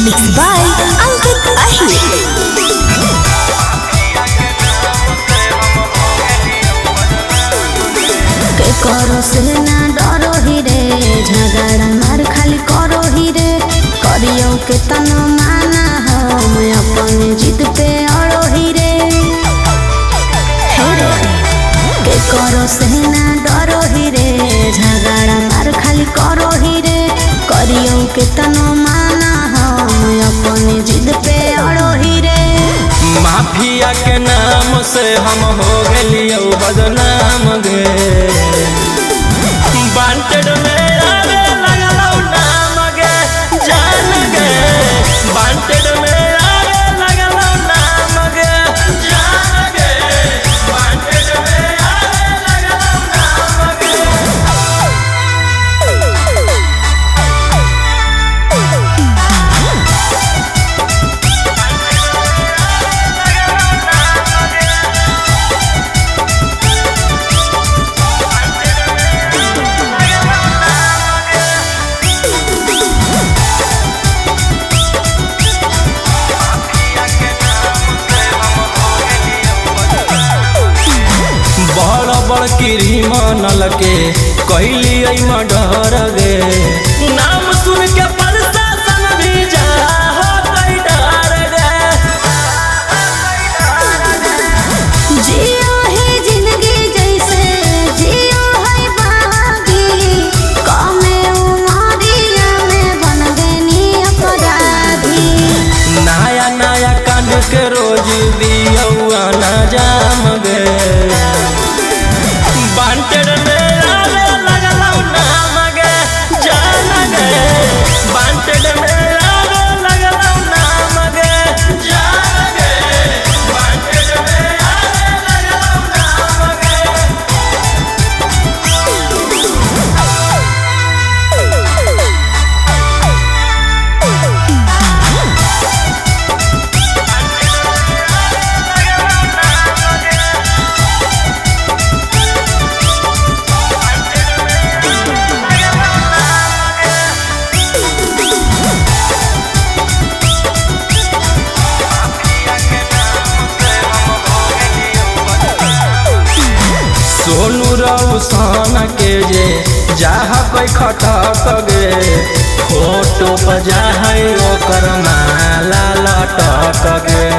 Mixed by Ankit Ashwin. के करो से ना डरो ही रे, झगड़ा मार खाली करो ही रे, करियो के तनो माना हम अपन जिद पे अड़ो ही रे। के करो से ना डरो ही रे, झगड़ा मार खाली करो ही रे, करियो के तनो माना हम अपन जिद पे अड़ो ही रे। माफिया के नाम से हम हो गलियो बदनाम गे, वांटेड में आवे लगलो नाम गे, जान गे, वांटेड में आवे लगलो नाम गे, जान गे, वांटेड में आवे लगलो नाम गे। बड़की मनल के कहली मर्डर गे, नाम सुन के प्रशासन भी जा होतै डर गे। जियो है जिंदगी जैसे जियो है बागी, कमे उमरिया में बन गनी अपराधी। नया नया कांड के रोज दियो ना जाम गे, वांटेड में आवे लगलो नाम गे, जान गे, वांटेड में आवे लगलो नाम गे, जान गे, वांटेड में आवे लगलो नाम गे। सोनू रौशन के जे जहाँ पे खटक गे, फोटो पर जा है ओकर माला लटक गे।